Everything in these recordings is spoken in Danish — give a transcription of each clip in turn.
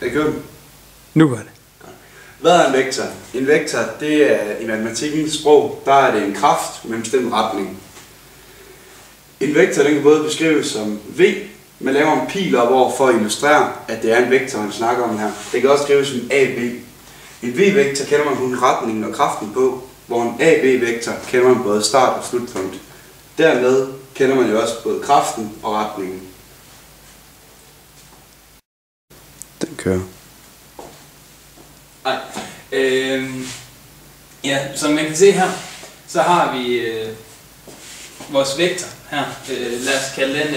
Jeg kører den. Nu går det. Hvad er en vektor? En vektor, det er i matematikkens sprog, der er det en kraft med en bestemt retning. En vektor, den kan både beskrives som V, man laver en pil op over for at illustrere, at det er en vektor, man snakker om her. Det kan også skrives som AB. En V-vektor kender man kun retningen og kraften på, hvor en AB-vektor kender man både start- og slutpunkt. Dermed kender man jo også både kraften og retningen. Den kører. Nej. Ja, som man kan se her, så har vi vores vektor her. Lad os kalde den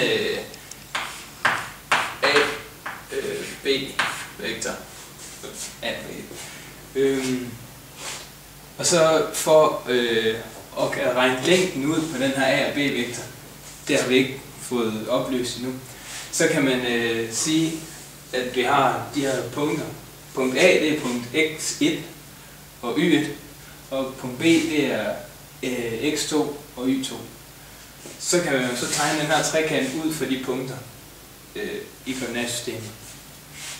AB-vektor. Og så for at kan regne længden ud på den her A- og B-vektor, det har vi ikke fået oplyst endnu, så kan man sige, at vi har de her punkter. Punkt A, det er punkt x1 og y1, og punkt B, det er x2 og y2. Så kan man så tegne den her trekant ud for de punkter i koordinatsystemet.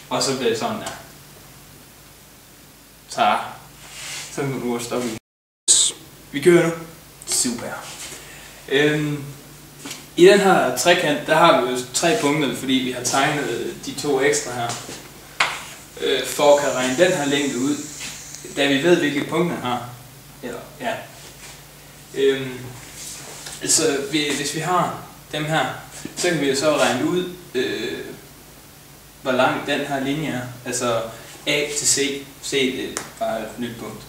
Og så bliver det sådan her. Så kan du stoppe. Vi kører nu. Super. I den her trekant, der har vi jo 3 punkter, fordi vi har tegnet de 2 ekstra her. For at kan regne den her længde ud, da vi ved, hvilke punkter har. Eller, ja. Altså, hvis vi har dem her, så kan vi jo så regne ud, hvor lang den her linje er. Altså A til C. C det er bare et nyt punkt.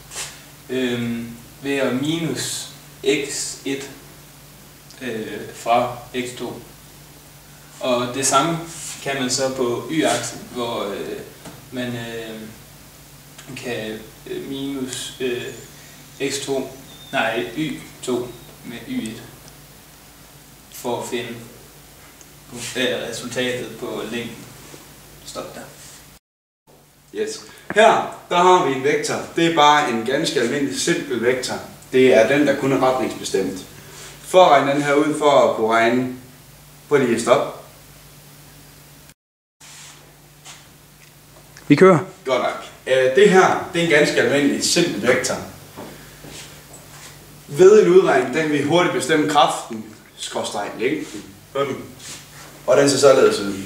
Ved at minus x1 fra x2. Og det samme kan man så på y-aksen, hvor man kan minus x2, nej y2 med y1 for at finde resultatet på længden. Stop der. Yes. Her, der har vi en vektor. Det er bare en ganske almindelig simpel vektor. Det er den, der kun er retningsbestemt. For at regne den her ud, for at kunne regne, prøv lige at stoppe. Vi kører. Godt nok. Det her, det er en ganske almindelig simpel vektor. Ved en udregning, den vil hurtigt bestemme kraften, skråstreg længden på den. Og den ser således ud.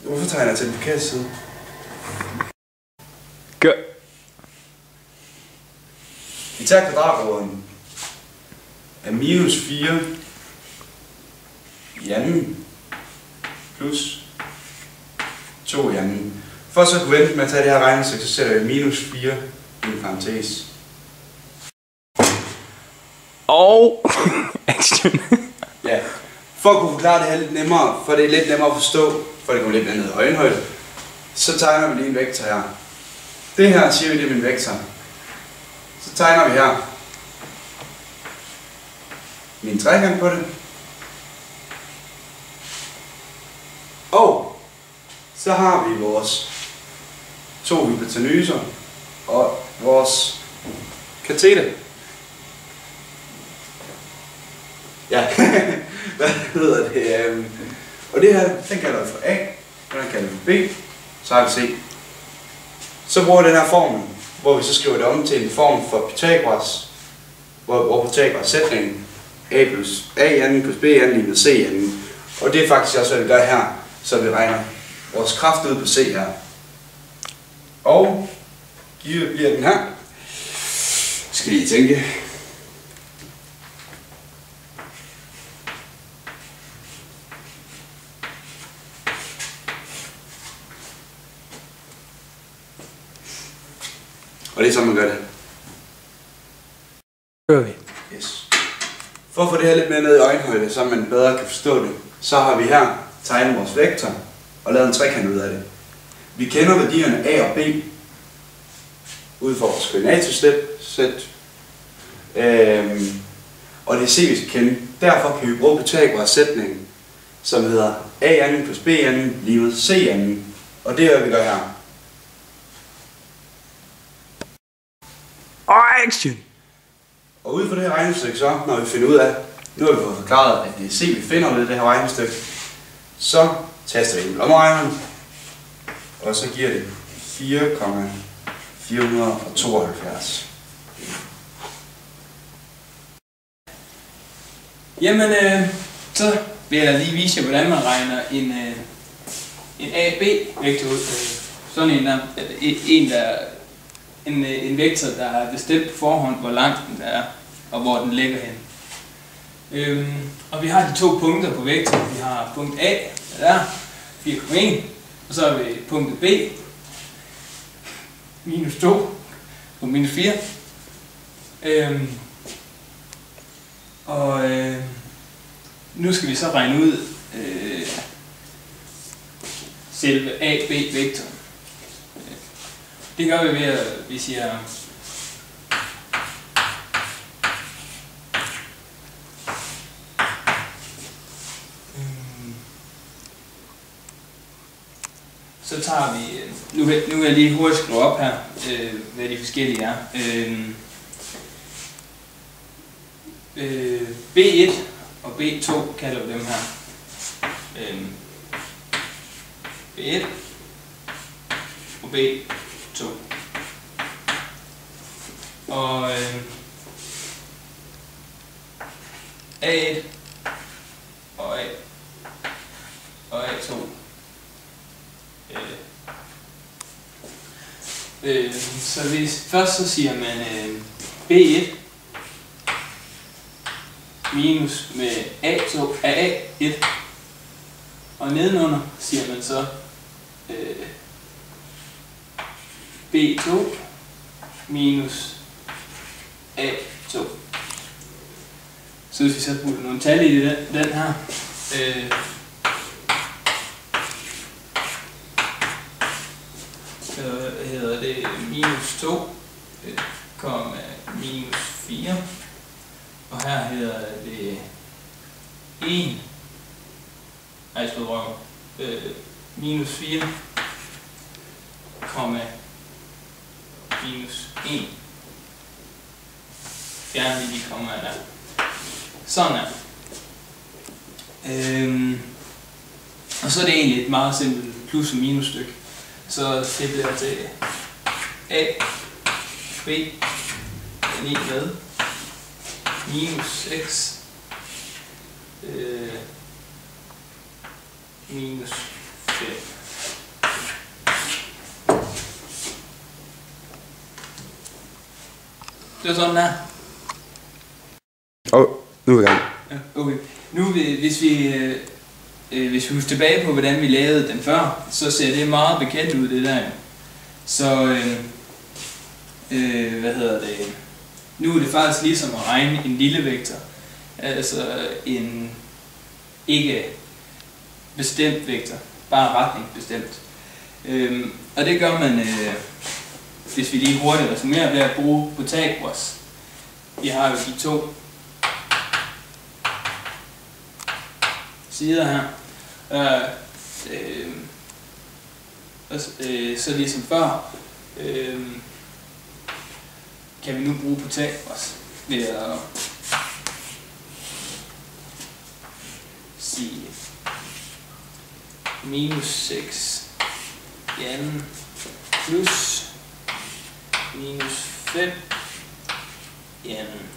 Hvorfor tegner jeg til den forkerte side? Gør. Vi tager kvadratroden af minus 4 i anden plus 2 i anden. For så at kunne vente med at tage det her regnestykke, så sætter jeg minus 4 i en parentes. Og action. Ja, for at kunne forklare det her lidt nemmere, for det er lidt nemmere at forstå, for det kommer lidt ned i øjenhøjde, så tegner vi lige en vektor her. Det her siger vi, det er min vektor. Så tegner vi her min trekant på det. Og så har vi vores 2 hypotenuser og vores kateter. Ja, hvad hedder det? Og det her, den kalder vi for A, og den kalder vi for B, så har vi C. Så bruger vi den her formel, hvor vi så skriver det om til en form for Pythagoras, hvor Pythagoras sætningen A plus A i anden plus B i anden lige med C i anden. Og det er faktisk også, hvad vi gør her, så vi regner vores kraft ud på C her. Og givet bliver den her. Skal vi lige tænke. Og det er sådan, man gør det. Gør vi. Yes. For at få det her lidt mere ned i øjenhøjde, så man bedre kan forstå det, så har vi her tegnet vores vektor og lavet en trekant ud af det. Vi kender værdierne A og B ud fra vores koordinatsæt. Og det er C, vi skal kende. Derfor kan vi bruge Pythagoras sætningen, som hedder A anden plus B anden lige med C anden. Og det er, hvad vi gør her. Action! Og ud fra det her regnestykke så, når vi finder ud af, nu har vi fået forklaret, at det er C, vi finder ud af det her regnestykke, så taster vi en lommeregneren Og så giver det 4,472. Jamen, så vil jeg lige vise jer, hvordan man regner en A-B-vektor ud. Sådan en vektor, der er bestemt på forhånd, hvor langt den er, og hvor den ligger hen. Og vi har de to punkter på vektoren. Vi har punkt A, der er 4,1, og så har vi punktet B, minus 2 og minus 4. Nu skal vi så regne ud selve A-B-vektoren. Det gør vi ved, at vi siger så tager vi, nu vil jeg lige hurtigt skrive op her, hvad de forskellige er. B1 og B2 kalder vi dem her. B1 og B2. Og A1 og A2. Så hvis først så siger man B1 minus med A2 af A1, og nedenunder siger man så B2 minus A2. Så hvis vi så putter nogle tal i den her, hedder det minus 2, minus 4, og her hedder det 1, minus 4, minus 1. Fjern lige de kommaer der. Sådan er. Og så er det egentlig et meget simpelt plus- og minus stykke. Så det bliver til A, B, den ene med, minus 6, minus 5. Det er sådan der. Nu er vi i gang. Ja, okay. Nu hvis vi husker tilbage på, hvordan vi lavede den før, så ser det meget bekendt ud, det der. Så, nu er det faktisk ligesom at regne en lille vektor. Altså en ikke bestemt vektor, bare retning bestemt. Og det gør man, hvis vi lige hurtigt resumerer, ved at bruge Pythagoras. Vi har jo de to sider her. Så ligesom før, kan vi nu bruge Pythagoras ved at sige minus 6 i anden plus minus 5 i anden.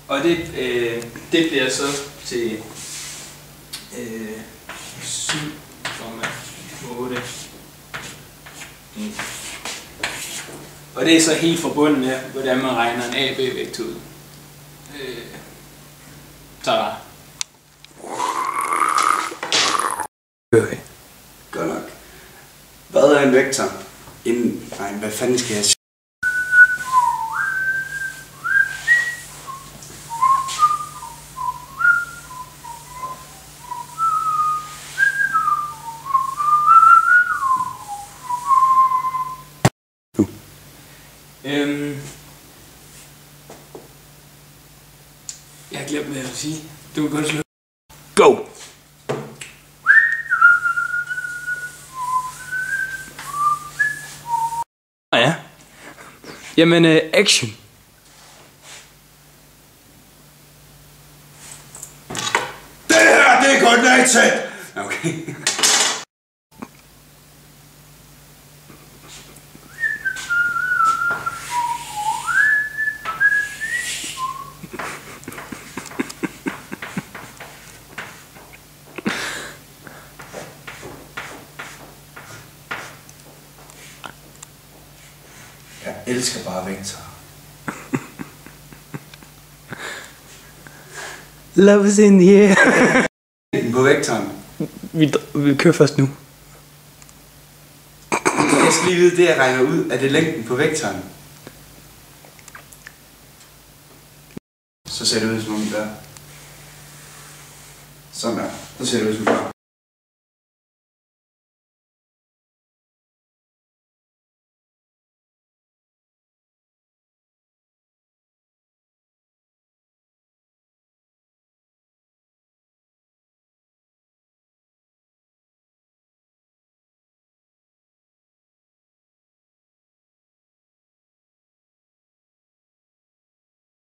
Og det bliver så til 7,8. Og det er så helt forbundet med, hvordan man regner en AB-vektor ud. Tada! Okay. Godt nok. Hvad er en vektor? Nej, hvad fanden skal jeg sige? Jeg har glemt, hvad jeg vil sige. Du kan godt slutte. Go! Ja. Jamen, action. Coordinated! Okay. Jeg elsker bare Victor. Love is in the air. På vektoren. Vi kører først nu. Jeg skal lige vide det, jeg regner ud, at det er længden på vektoren. Så ser det ud som om der. Sådan der. Så ser det ud som før.